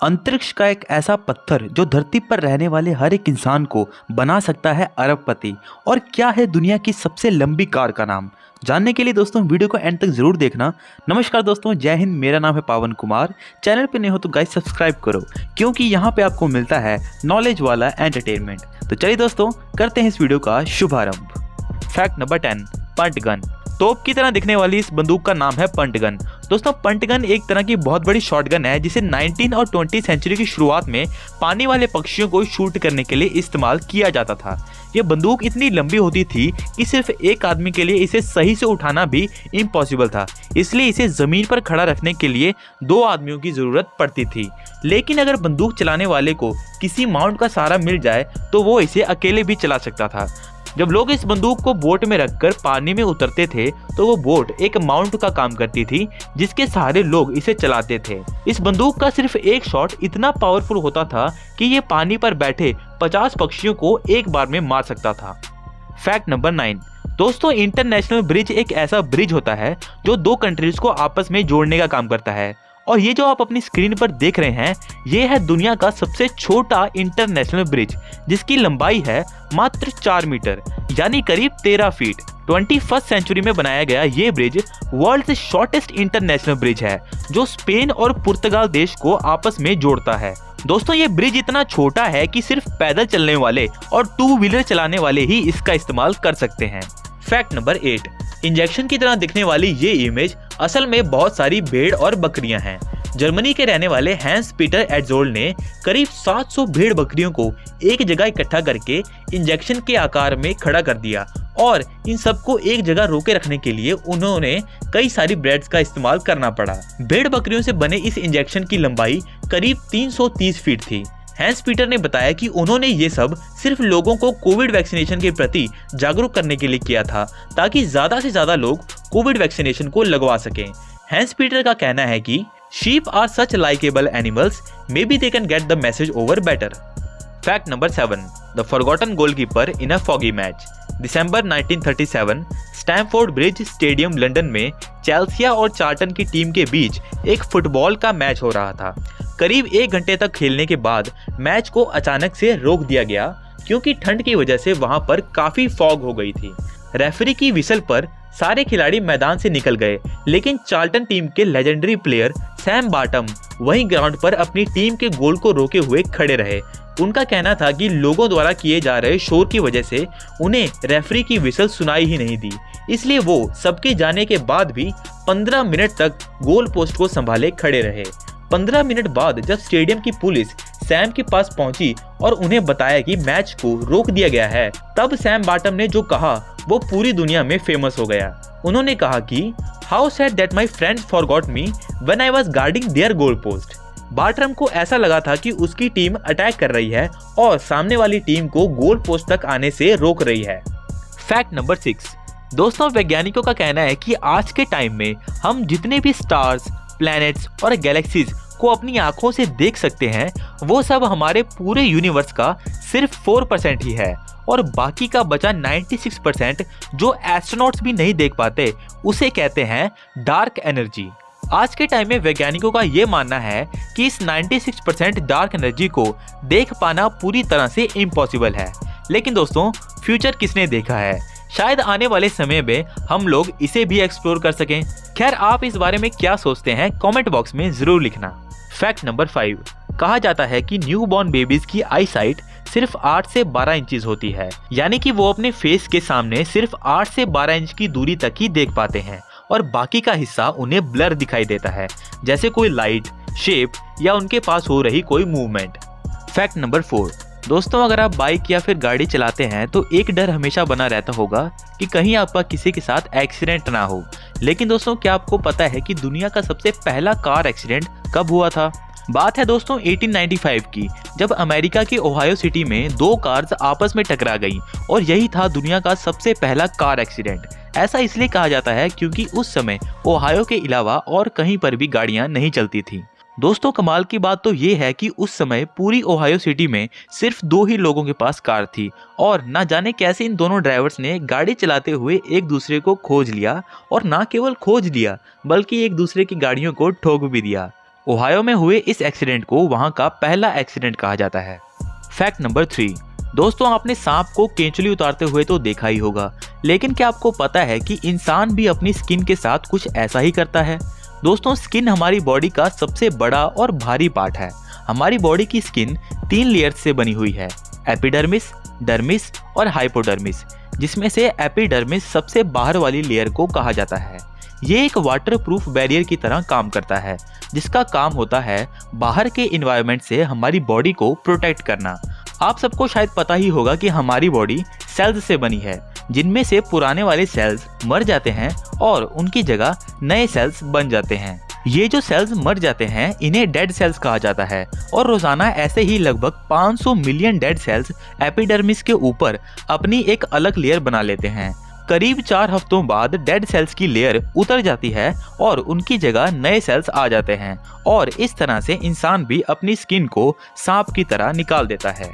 अंतरिक्ष का एक ऐसा पत्थर जो धरती पर रहने वाले हर एक इंसान को बना सकता है अरबपति। और क्या है दुनिया की सबसे लंबी कार का नाम? जानने के लिए दोस्तों वीडियो को एंड तक जरूर देखना। नमस्कार दोस्तों, जय हिंद। मेरा नाम है पावन कुमार। चैनल पे नहीं हो तो गाइस सब्सक्राइब करो, क्योंकि यहाँ पे आपको मिलता है नॉलेज वाला एंटरटेनमेंट। तो चलिए दोस्तों, करते हैं इस वीडियो का शुभारंभ। Fact number 10, punt gun. तोप की तरह दिखने वाली इस बंदूक का नाम है पंट गन। दोस्तों, पंट गन एक तरह की बहुत बड़ी शॉटगन है जिसे 19 और 20 सेंचुरी की शुरुआत में पानी वाले पक्षियों को शूट करने के लिए इस्तेमाल किया जाता था। यह बंदूक इतनी लंबी होती थी कि सिर्फ एक आदमी के लिए इसे सही से उठाना भी इम्पॉसिबल था, इसलिए इसे जमीन पर खड़ा रखने के लिए 2 आदमियों की जरूरत पड़ती थी। लेकिन अगर बंदूक चलाने वाले को किसी माउंट का सहारा मिल जाए तो वो इसे अकेले भी चला सकता था। जब लोग इस बंदूक को बोट में रखकर पानी में उतरते थे तो वो बोट एक माउंट का काम करती थी जिसके सहारे लोग इसे चलाते थे। इस बंदूक का सिर्फ एक शॉट इतना पावरफुल होता था कि ये पानी पर बैठे 50 पक्षियों को एक बार में मार सकता था। फैक्ट नंबर 9, दोस्तों, इंटरनेशनल ब्रिज एक ऐसा ब्रिज होता है जो 2 कंट्रीज को आपस में जोड़ने का काम करता है। और ये जो आप अपनी स्क्रीन पर देख रहे हैं, ये है दुनिया का सबसे छोटा इंटरनेशनल ब्रिज, जिसकी लंबाई है मात्र 4 मीटर यानी करीब 13 फीट। 21st सेंचुरी में बनाया गया ये ब्रिज वर्ल्ड से शॉर्टेस्ट इंटरनेशनल ब्रिज है जो स्पेन और पुर्तगाल देश को आपस में जोड़ता है। दोस्तों, ये ब्रिज इतना छोटा है कि सिर्फ पैदल चलने वाले और 2 व्हीलर चलाने वाले ही इसका इस्तेमाल कर सकते हैं। फैक्ट नंबर 8, इंजेक्शन की तरह दिखने वाली ये इमेज असल में बहुत सारी भेड़ और बकरियां हैं। जर्मनी के रहने वाले हैंस पीटर एड्जोल ने करीब 700 भेड़ बकरियों को एक जगह इकट्ठा करके इंजेक्शन के आकार में खड़ा कर दिया और इन सबको एक जगह रोके रखने के लिए उन्होंने कई सारी ब्रेड्स का इस्तेमाल करना पड़ा। भेड़ बकरियों से बने इस इंजेक्शन की लंबाई करीब 330 फीट थी। हैंस पीटर ने बताया कि उन्होंने ये सब सिर्फ लोगों को कोविड वैक्सीनेशन के प्रति जागरूक करने के लिए किया था, ताकि ज्यादा से ज्यादा लोग कोविड वैक्सीनेशन को लगवा सकें। हैंस पीटर का कहना है कि sheep are such likeable animals, maybe they can get the message over better. Fact number 7, the forgotten goalkeeper in a foggy match. December 1937 Stamford bridge stadium London में Chelsea और चार्टन की टीम के बीच एक football का मैच हो रहा था। करीब 1 घंटे तक खेलने के बाद मैच को अचानक से रोक दिया गया क्योंकि ठंड की वजह से वहां पर काफी फॉग हो गई थी। रेफरी की विसल पर सारे खिलाड़ी मैदान से निकल गए, लेकिन चार्ल्टन टीम के लेजेंडरी प्लेयर सैम बाटम वहीं ग्राउंड पर अपनी टीम के गोल को रोके हुए खड़े रहे। उनका कहना था कि लोगों द्वारा किए जा रहे शोर की वजह से उन्हें रेफरी की विसल सुनाई ही नहीं दी, इसलिए वो सबके जाने के बाद भी 15 मिनट तक गोल पोस्ट को संभाले खड़े रहे। 15 मिनट बाद जब स्टेडियम की पुलिस सैम के पास पहुंची और उन्हें बताया कि मैच को रोक दिया गया है, तब सैम बाटम ने जो कहा वो पूरी दुनिया में फेमस हो गया। उन्होंने कहा कि how sad that my friends forgot me when I was guarding their goal post. बाटम को ऐसा लगा था कि उसकी टीम अटैक कर रही है और सामने वाली टीम को गोल पोस्ट तक आने से रोक रही है। फैक्ट नंबर 6, दोस्तों, वैज्ञानिकों का कहना है कि आज के टाइम में हम जितने भी स्टार्स, प्लैनेट्स और गैलेक्सीज को अपनी आंखों से देख सकते हैं, वो सब हमारे पूरे यूनिवर्स का सिर्फ 4% ही है और बाकी का बचा 96% जो एस्ट्रोनॉट्स भी नहीं देख पाते, उसे कहते हैं डार्क एनर्जी। आज के टाइम में वैज्ञानिकों का ये मानना है कि इस 96% डार्क एनर्जी को देख पाना पूरी तरह से इम्पॉसिबल है। लेकिन दोस्तों, फ्यूचर किसने देखा है? शायद आने वाले समय में हम लोग इसे भी एक्सप्लोर कर सकें। खैर, आप इस बारे में क्या सोचते हैं कमेंट बॉक्स में जरूर लिखना। फैक्ट नंबर 5, कहा जाता है कि न्यूबॉर्न बेबीज की आई साइट सिर्फ 8 से 12 इंचेस होती है, यानी कि वो अपने फेस के सामने सिर्फ 8 से 12 इंच की दूरी तक ही देख पाते हैं और बाकी का हिस्सा उन्हें ब्लर दिखाई देता है, जैसे कोई लाइट, शेप या उनके पास हो रही कोई मूवमेंट। फैक्ट नंबर 4, दोस्तों, अगर आप बाइक या फिर गाड़ी चलाते हैं तो एक डर हमेशा बना रहता होगा कि कहीं आपका किसी के साथ एक्सीडेंट ना हो। लेकिन दोस्तों, क्या आपको पता है कि दुनिया का सबसे पहला कार एक्सीडेंट कब हुआ था? बात है दोस्तों 1895 की, जब अमेरिका के ओहायो सिटी में 2 कार्स आपस में टकरा गईं और यही था दुनिया का सबसे पहला कार एक्सीडेंट। ऐसा इसलिए कहा जाता है क्योंकि उस समय ओहायो के अलावा और कहीं पर भी गाड़ियां नहीं चलती थीं। दोस्तों, कमाल की बात तो ये है कि उस समय पूरी ओहायो सिटी में सिर्फ 2 ही लोगों के पास कार थी और ना जाने कैसे इन दोनों ड्राइवर्स ने गाड़ी चलाते हुए एक दूसरे को खोज लिया और ना केवल खोज लिया बल्कि एक दूसरे की गाड़ियों को ठोक भी दिया। ओहायो में हुए इस एक्सीडेंट को वहां का पहला एक्सीडेंट कहा जाता है। फैक्ट नंबर 3, दोस्तों आपने सांप को केंचुली उतारते हुए तो देखा ही होगा, लेकिन क्या आपको पता है कि इंसान भी अपनी स्किन के साथ कुछ ऐसा ही करता है। दोस्तों स्किन हमारी बॉडी का सबसे बड़ा और भारी पार्ट है। हमारी बॉडी की स्किन 3 लेयर्स से बनी हुई है, एपिडर्मिस, डर्मिस और हाइपोडर्मिस, जिसमें से एपिडर्मिस सबसे बाहर वाली लेयर को कहा जाता है। ये एक वाटरप्रूफ बैरियर की तरह काम करता है, जिसका काम होता है बाहर के एनवायरनमेंट से हमारी बॉडी को प्रोटेक्ट करना। आप सबको शायद पता ही होगा कि हमारी बॉडी सेल्स से बनी है, जिनमें से पुराने वाले सेल्स मर जाते हैं और उनकी जगह नए सेल्स बन जाते हैं। ये जो सेल्स मर जाते हैं इन्हें डेड सेल्स कहा जाता है और रोजाना ऐसे ही लगभग 500 मिलियन डेड सेल्स एपिडर्मिस के ऊपर अपनी एक अलग लेयर बना लेते हैं। करीब 4 हफ्तों बाद डेड सेल्स की लेयर उतर जाती है और उनकी जगह नए सेल्स आ जाते हैं और इस तरह से इंसान भी अपनी स्किन को सांप की तरह निकाल देता है।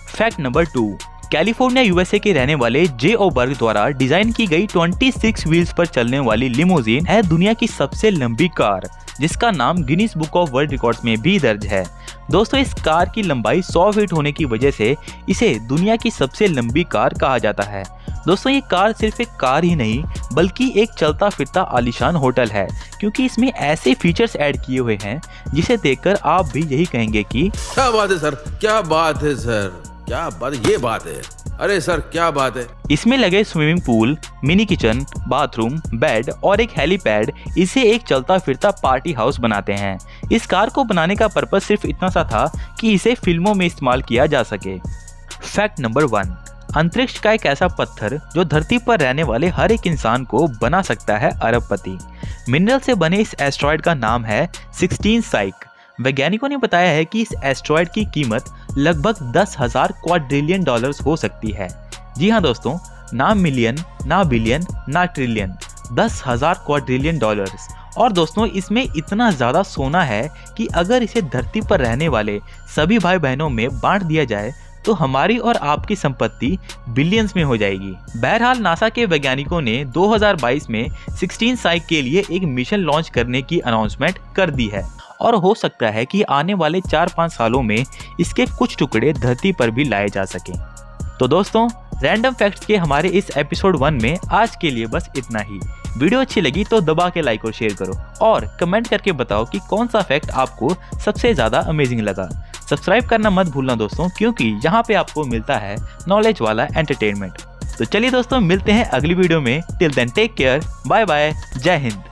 फैक्ट नंबर 2, कैलिफोर्निया यूएसए के रहने वाले जे ओबर्ग द्वारा डिजाइन की गई 26 व्हील्स पर चलने वाली लिमोजिन है दुनिया की सबसे लंबी कार, जिसका नाम Guinness book of world records में भी दर्ज है। दोस्तों इस कार की लंबाई 100 फीट होने की वजह से इसे दुनिया की सबसे लंबी कार कहा जाता है। दोस्तों ये कार सिर्फ एक कार ही नहीं बल्कि एक चलता फिरता आलीशान होटल है, क्योंकि इसमें ऐसे फीचर्स ऐड किए हुए हैं जिसे देखकर आप भी यही कहेंगे कि क्या बात है सर, क्या बात है सर, क्या बात, ये बात है, अरे सर क्या बात है। इसमें लगे swimming pool, mini kitchen, bathroom, bed और एक हेलीपैड इसे एक चलता फिरता पार्टी हाउस बनाते हैं। इस कार को बनाने का पर्पस सिर्फ इतना सा था कि इसे फिल्मों में इस्तेमाल किया जा सके। फैक्ट नंबर 1, अंतरिक्ष का एक ऐसा पत्थर जो धरती पर रहने वाले हर एक इंसान को बना सकता है अरबपति। मिनरल से बने इस एस्ट्रॉयड का नाम है 16 साइक। वैज्ञानिकों ने बताया है कि इस एस्ट्रॉयड की कीमत लगभग 10,000 क्वाड्रिलियन डॉलर्स हो सकती है। जी हाँ दोस्तों, ना मिलियन, ना बिलियन, ना ट्रिलियन, 10,000 क्वाड्रिलियन डॉलर्स। और दोस्तों इसमें इतना ज़्यादा सोना है कि अगर इसे धरती पर रहने वाले सभी भाई बहनों में बांट दिया जाए तो हमारी और आपकी संपत्ति बिलियंस में हो जाएगी। बहरहाल नासा के वैज्ञानिकों ने 2022 में 16 साइक के लिए एक मिशन लॉन्च करने की अनाउंसमेंट कर दी है और हो सकता है कि आने वाले 4-5 सालों में इसके कुछ टुकड़े धरती पर भी लाए जा सकें। तो दोस्तों रैंडम फैक्ट्स के हमारे इस एपिसोड 1 में आज के लिए बस इतना ही। वीडियो अच्छी लगी तो दबा के लाइक और शेयर करो और कमेंट करके बताओ कि कौन सा फैक्ट आपको सबसे ज़्यादा अमेजिंग लगा। सब्सक्राइब करना मत भूलना दोस्तों, क्योंकि यहाँ पे आपको मिलता है नॉलेज वाला एंटरटेनमेंट। तो चलिए दोस्तों मिलते हैं अगली वीडियो में। Till then take care, bye bye, जय हिंद।